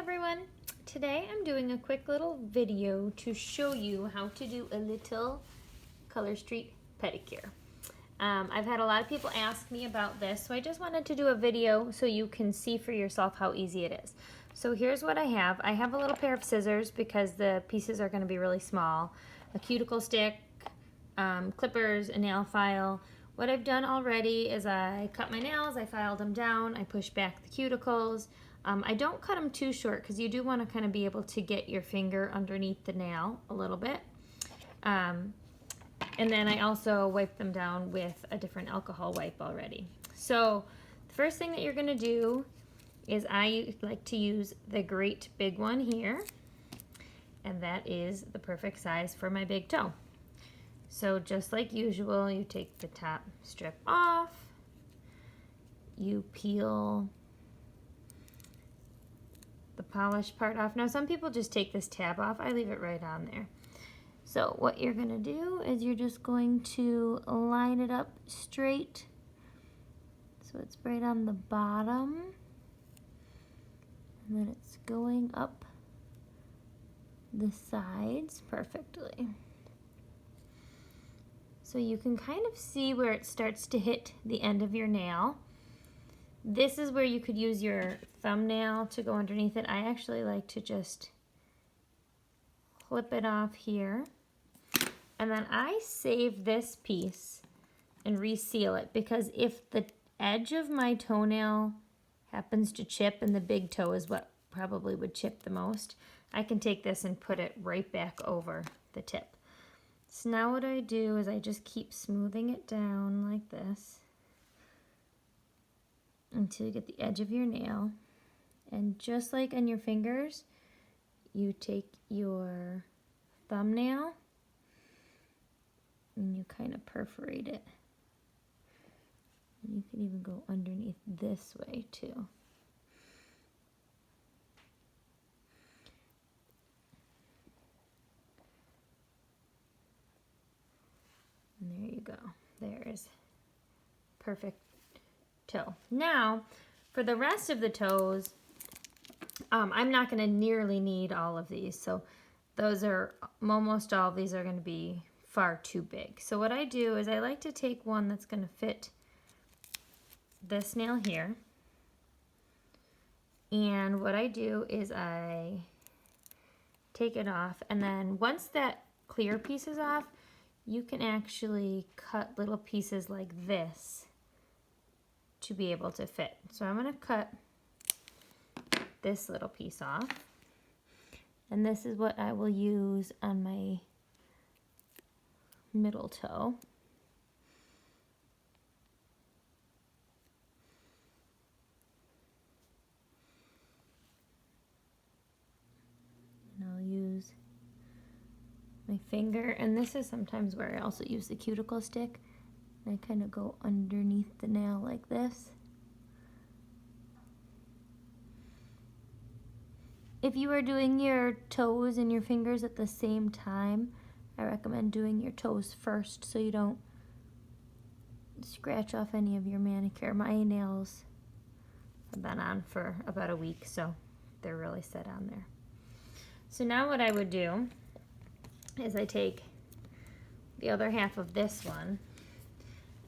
everyone. Today I'm doing a quick little video to show you how to do a little Color Street pedicure. I've had a lot of people ask me about this, so I just wanted to do a video so you can see for yourself how easy it is. So here's what I have. I have a little pair of scissors because the pieces are going to be really small, a cuticle stick, clippers, a nail file. What I've done already is I cut my nails, I filed them down, I pushed back the cuticles. I don't cut them too short because you do want to kind of be able to get your finger underneath the nail a little bit. And then I also wipe them down with a different alcohol wipe already. So the first thing that you're going to do is I like to use the great big one here. And that is the perfect size for my big toe. So just like usual, you take the top strip off, you peel the polished part off. Now some people just take this tab off. I leave it right on there. So what you're going to do is you're just going to line it up straight so it's right on the bottom, and then it's going up the sides perfectly. So you can kind of see where it starts to hit the end of your nail. This is where you could use your thumbnail to go underneath it. I actually like to just clip it off here. And then I save this piece and reseal it, because if the edge of my toenail happens to chip, and the big toe is what probably would chip the most, I can take this and put it right back over the tip. So now what I do is I just keep smoothing it down like this until you get the edge of your nail. And just like on your fingers, you take your thumbnail and you kind of perforate it. And you can even go underneath this way too. And there you go. There's perfect toe. Now, for the rest of the toes, I'm not going to nearly need all of these. So those are, almost all of these are going to be far too big. So what I do is I like to take one that's going to fit this nail here. And what I do is I take it off, and then once that clear piece is off, you can actually cut little pieces like this to be able to fit. So I'm going to cut this little piece off, and this is what I will use on my middle toe. And I'll use my finger, and this is sometimes where I also use the cuticle stick. I kind of go underneath the nail like this. If you are doing your toes and your fingers at the same time, I recommend doing your toes first so you don't scratch off any of your manicure. My nails have been on for about a week, so they're really set on there. So now what I would do is I take the other half of this one,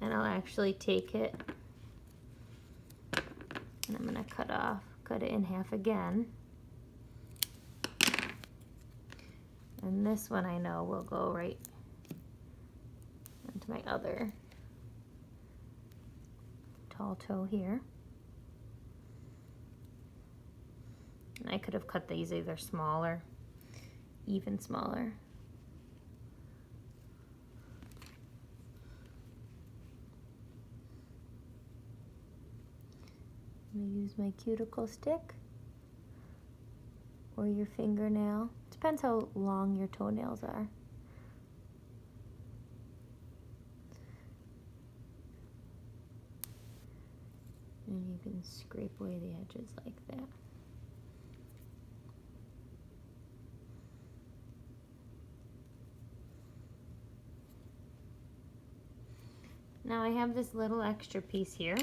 and I'll actually take it and I'm going to cut it in half again. And this one I know will go right into my other tall toe here. And I could have cut these either smaller, even smaller. I'm going to use my cuticle stick or your fingernail. Depends how long your toenails are. And you can scrape away the edges like that. Now I have this little extra piece here.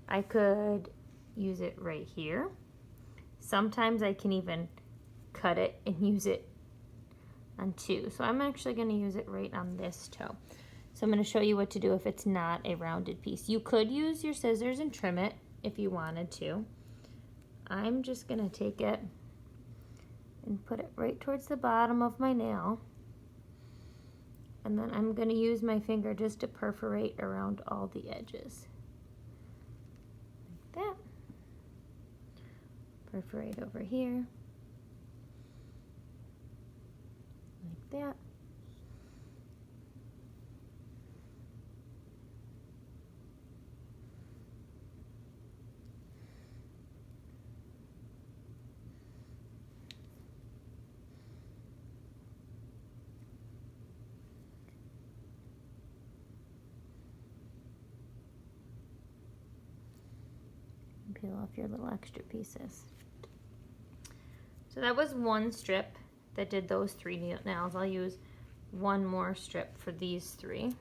I could use it right here. Sometimes I can even cut it and use it on two. So I'm actually going to use it right on this toe. So I'm going to show you what to do if it's not a rounded piece. You could use your scissors and trim it if you wanted to. I'm just going to take it and put it right towards the bottom of my nail. And then I'm going to use my finger just to perforate around all the edges. Like that. Perforate over here. Like that. Peel off your little extra pieces. So that was one strip that did those 3 nails. I'll use one more strip for these 3.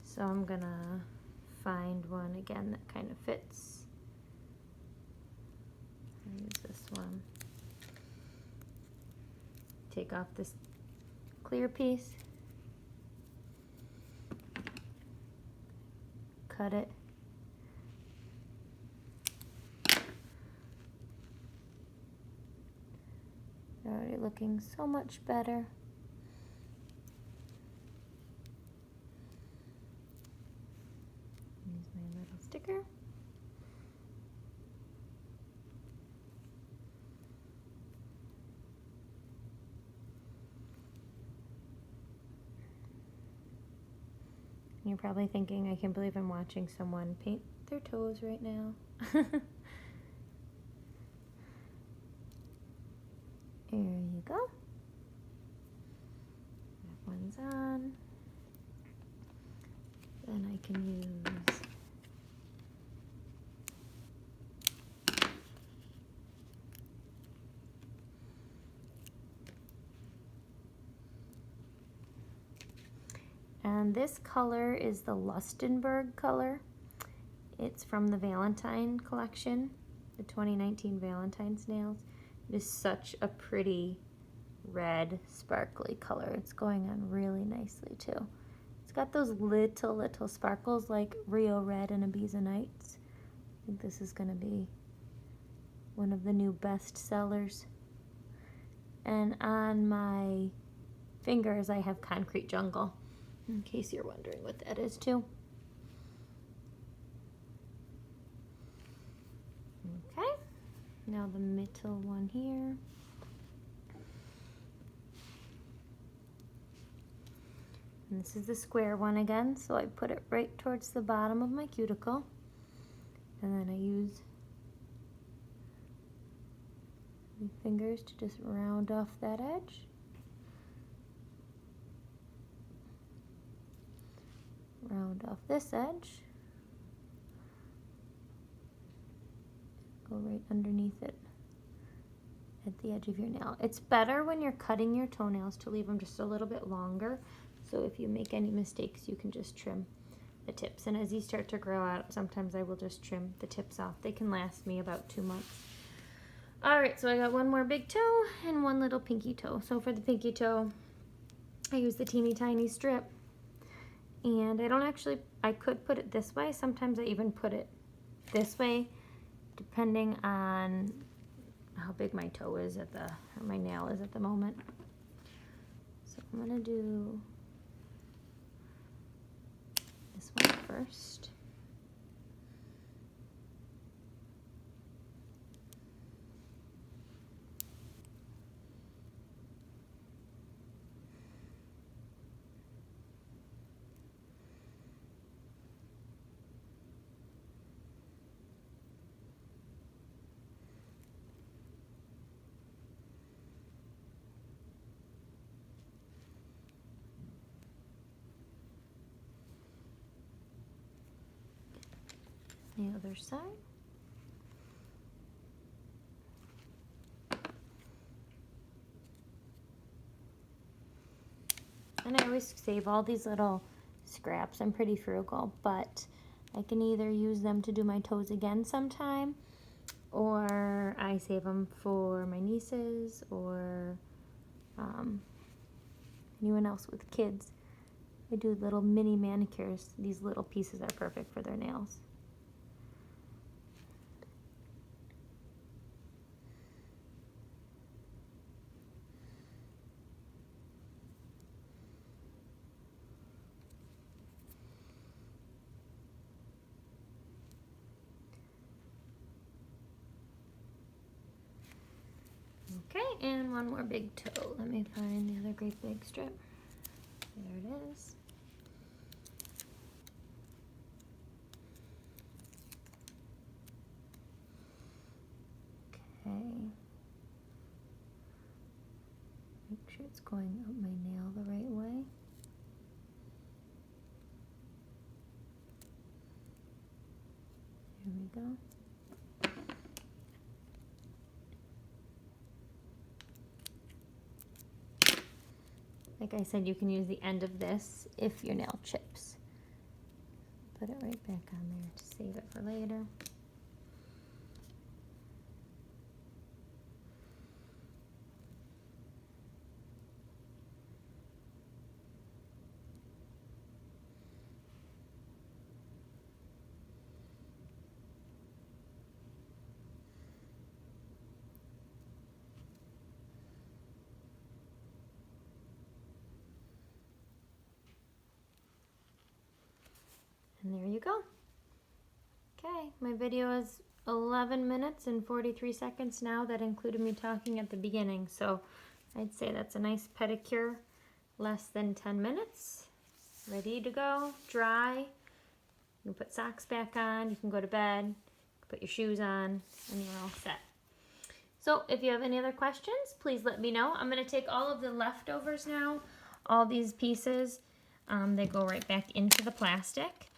So I'm gonna find one again that kind of fits. I'll use this one. Take off this clear piece. Cut it. Already looking so much better. Use my little sticker. You're probably thinking, I can't believe I'm watching someone paint their toes right now. There you go. That one's on. Then I can use and this color is the Lustenberg color. It's from the Valentine collection, the 2019 Valentine's nails. It is such a pretty red sparkly color. It's going on really nicely too. It's got those little sparkles like Rio Red and Ibiza Nights. I think this is going to be one of the new best sellers. And on my fingers I have Concrete Jungle, in case you're wondering what that is too. Okay. Now the middle one here. And this is the square one again, so I put it right towards the bottom of my cuticle. And then I use my fingers to just round off that edge. Round off this edge. Go right underneath it at the edge of your nail. It's better when you're cutting your toenails to leave them just a little bit longer, so if you make any mistakes you can just trim the tips. And as these start to grow out, sometimes I will just trim the tips off. They can last me about 2 months. Alright, so I got one more big toe and one little pinky toe. So for the pinky toe, I use the teeny tiny strip. And I could put it this way. Sometimes I even put it this way, depending on how big my toe is or my nail is at the moment. So I'm gonna do this one first. The other side. And I always save all these little scraps. I'm pretty frugal, but I can either use them to do my toes again sometime, or I I save them for my nieces or anyone else with kids. I do little mini manicures. These little pieces are perfect for their nails. Okay, and one more big toe. Let me find the other great big strip. There it is. Okay. Make sure it's going up my nail the right way. There we go. Like I said, you can use the end of this if your nail chips. Put it right back on there to save it for later. And there you go. Okay, my video is 11 minutes and 43 seconds now. That included me talking at the beginning. So I'd say that's a nice pedicure. Less than 10 minutes. Ready to go, dry. You can put socks back on, you can go to bed, put your shoes on, and you're all set. So if you have any other questions, please let me know. I'm gonna take all of the leftovers now, all these pieces, they go right back into the plastic.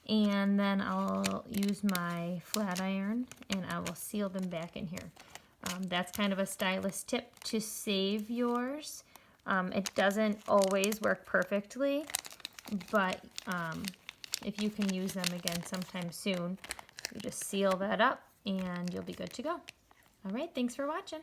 And then I'll use my flat iron and I will seal them back in here. That's kind of a stylist tip to save yours. It doesn't always work perfectly, but if you can use them again sometime soon, you just seal that up and you'll be good to go. All right, thanks for watching.